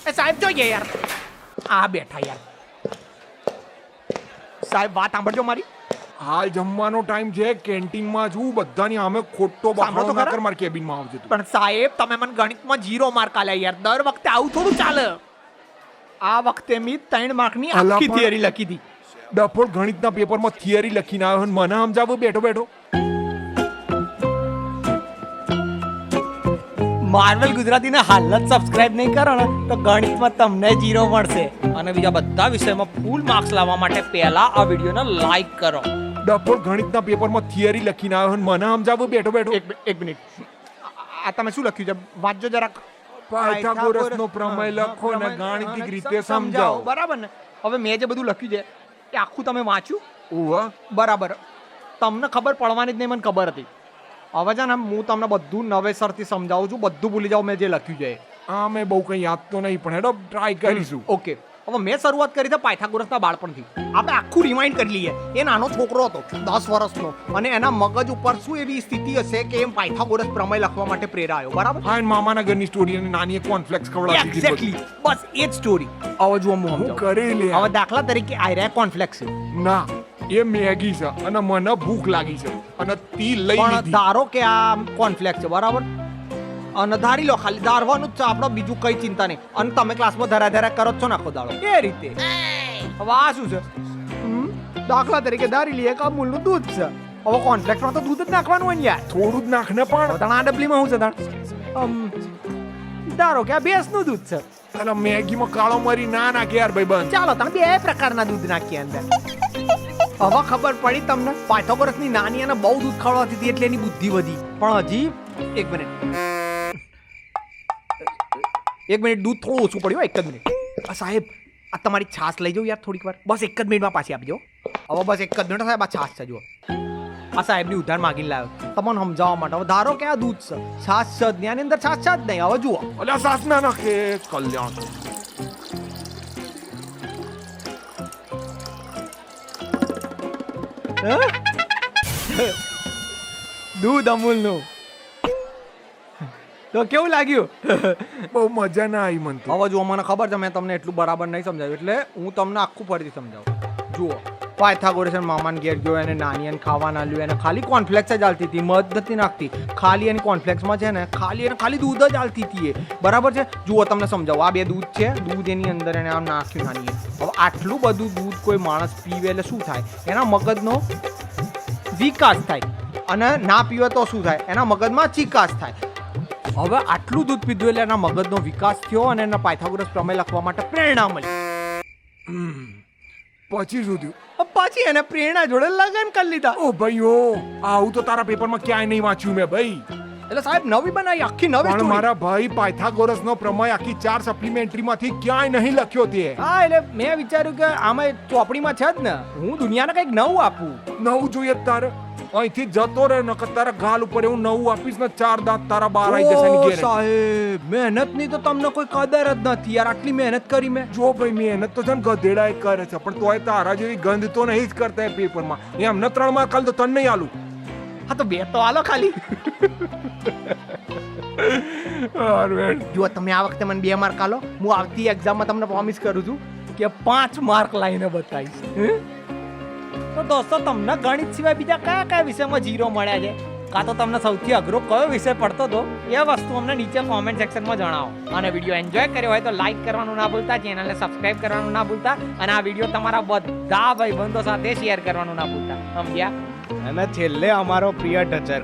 એ સાહેબ જોઈએ યાર, આ બેઠા યાર. સાહેબ વાત સાંભળજો મારી. હાલ જમવાનો ટાઈમ છે, કેન્ટીનમાં છું, બધાની સામે ખોટો સાંભળો તો બહાનો ના ખરા. કર, મારી કેબિનમાં આવજે તું. પણ સાહેબ તમે મને ગણિતમાં 0 માર્ક આલ્યા યાર. દર વખતે આવું થોડું ચાલે. આ વખતે મેં 3 માર્કની અલા આખી પણ- થિયરી લખી હતી. ડફોડ ગણિતના પેપરમાં થિયરી લખીને આવ્યો અને મને સમજાવો બેઠો બેઠો. માર્વેલ ગુજરાતીને હાલ જ સબસ્ક્રાઇબ નહીં કરો ને તો ગણિતમાં તમને 0 મળશે અને બીજા બધા વિષયમાં ફૂલ માર્ક્સ લાવવા માટે પહેલા આ વિડીયોને લાઈક કરો. ડફોડ ગણિતના પેપરમાં થિયરી લખીને આવ્યો અને મને સમજાવો બેઠો બેઠો. એક મિનિટ. આ તમે શું લખ્યું છે? વાંચજો જરાક. પાયથાગોરસનો પ્રમેય લખો ને ગાણિતિક રીતે સમજાવો. બરાબર ને? હવે મેં જે બધું લખ્યું છે એ આખું તમે વાંચ્યું? ઓવા બરાબર. તમને ખબર પડવાની જ નહીં, મને ખબર હતી. હવે છે ને હું તમને બધું નવેસરથી સમજાવું છું, બધું ભૂલી જાઓ મેં જે લખ્યું છે. આ મેં બહુ કંઈ યાદ તો નહીં, પણ હેડો ટ્રાય કરીશું. ઓકે. હવે મેં શરૂઆત કરી છે પાયથાગોરસના બાળપણથી. આપણે આખું રિમાઇન્ડ કરી લઈએ. એ નાનો છોકરો હતો 10 વર્ષનો અને એના મગજ ઉપર શું એવી સ્થિતિ હશે કે એમ પાયથાગોરસ પ્રમેય લખવા માટે પ્રેરાયો. બરાબર? હા, એન મામાના ઘરની સ્ટોરી અને નાનીએ કોર્નફ્લેક્સ ખવડાવી દીધી એક્ઝેક્ટલી. બસ એ જ સ્ટોરી. હવે જુઓ હું હું સમજાવું. કરી લે. હવે દાખલા તરીકે આયરા કોર્નફ્લેક્સ છે. ના, એ મેગી છે અને મને ભૂખ લાગી છે અને તી લઈ પણ લીધી. ધારો કે આ કોર્નફ્લેક્સ છે, બરાબર? અને ધારી લો, ખાલી ધારવાનું જ છે આપણે, બીજું કઈ ચિંતા નહીં. અને તમે ક્લાસમાં ધરા કરો જ છો ને આખો દાડો એ રીતે. હવે આ શું છે? દાખલા તરીકે ધારી લઈએ કે અમૂલનું દૂધ છે. હવે કોર્નફ્લેક્સમાં તો દૂધ જ નાખવાનું હોય ને યાર. થોડું જ નાખ ને પણ. હવે તાણ આ ડબલીમાં શું છે તાણ? ધારો કે આ ભેંસનું દૂધ છે. અને મેગીમાં કાળો મરી ના નાખે યાર ભાઈબંધ. ચાલો તમે 2 પ્રકારના દૂધ નાખીએ અંદર. હવે ખબર પડી તમને? પાયથાગોરસની નાની અને બહુ દૂધ ખવડાવતી હતી એટલે એની બુદ્ધિ વધી. પણ હજી એક મિનિટ દૂધ થોડું ઓછું પડ્યું. એક જ મિનિટ. સાહેબ આ તમારી છાશ લઈ જાઉં યાર થોડીક વાર? બસ એક જ મિનિટમાં પાછી આપજો. હવે બસ એક જ મિનિટ સાહેબ, આ છાશ છે જુઓ. આ સાહેબની ઉધાર માગીને લાવ્યો તમને સમજાવવા માટે. હવે ધારો કે આ દૂધ છે, છાશ છે જ નહીં, આની અંદર છાશ છે જ નહીં. હવે જુઓ. અલ્યા સાસ ના નાખે કલ્યાણ. દૂધ અમૂલનું. તો કેવું લાગ્યું? બહુ મજા ના આવી મને તો. હવે જુઓ, મને ખબર છે મેં તમને એટલું બરાબર નહીં સમજાવ્યું, એટલે હું તમને આખું ફરીથી સમજાવું. જુઓ, પાયથાગોરસ મામાને ઘેર ગયો, એને નાની એને ખાવા ના લ્યું, એને ખાલી કોર્નફ્લેક્સ જ આલતી હતી, મધ નથી નાખતી. ખાલી એની કોર્નફ્લેક્સમાં છે ને ખાલી દૂધ જ આલતી હતી એ. બરાબર છે? જુઓ તમને સમજાવું. આ 2 દૂધ છે, દૂધ એની અંદર એને આમ નાખ્યું નાની. હવે આટલું બધું દૂધ કોઈ માણસ પીવે એટલે શું થાય? એના મગજનો વિકાસ થાય. અને ના પીવે તો શું થાય? એના મગજમાં ચિકાસ થાય. હવે આટલું દૂધ પીધું એટલે એના મગજનો વિકાસ થયો અને એના પાયથાગોરસ પ્રમેય લખવા માટે પ્રેરણા મળી. પછી શું થયું? પછી એને પ્રેરણા જોડે લગન કરી લીધા. ઓ ભાઈઓ, આવું તો તારા પેપરમાં ક્યાંય નહીં વાંચ્યું મેં ભાઈ. એટલે સાહેબ નવી બનાવી, આખી નવી પણ story. મારા ભાઈ પાયથાગોરસનો પ્રમેય આખી 4 સપ્લિમેન્ટરીમાંથી ક્યાંય નહીં લખ્યો તે. હા, એટલે મેં વિચાર્યું કે આમાં ચોપડીમાં છે જ ને, હું દુનિયાને કંઈક નવું આપું. નવું જોઈએ તારે અહીંથી જતો રહે, નકર તારા ગાલ ઉપર એવું નવું આપીશ ને 4 દાંત તારા બહાર આવી જશે એની ઓ guarantee. સાહેબ, મહેનતની તો તમને કોઈ કદર જ નથી યાર. આટલી મહેનત કરી મેં. જો ભાઈ મહેનત તો છે ને ગધેડા એ કરે છે, પણ તોય તારા જેવી ગંધ તો નહીં જ કરતા એ પેપરમાં. એમને 3 માર્ક કાલ તો તને નહીં આલું. હા તો 2 તો આલો ખાલી. જો તમે આ વખતે મને 2 માર્ક આલો, હું આવતી એક્ઝામમાં તમને પ્રોમિસ કરું છું કે 5 માર્ક લાઈને બતાવીશ. તો દોસ્તો, તમને ગણિત સિવાય બીજા કયા કયા વિષયમાં 0 મળ્યા છે? કાં તો તમને સૌથી અઘરો કયો વિષય પડતો હતો એ વસ્તુ અમને નીચે કોમેન્ટ સેક્શનમાં જણાવો. અને વિડીયો એન્જોય કર્યો હોય તો લાઈક કરવાનું ના ભૂલતા, ચેનલને સબસ્ક્રાઇબ કરવાનું ના ભૂલતા, અને આ વિડીયો તમારા બધા ભાઈબંધો સાથે શેર કરવાનું ના ભૂલતા. સમજ્યા? અને છેલ્લે અમારો પ્રિય ટચર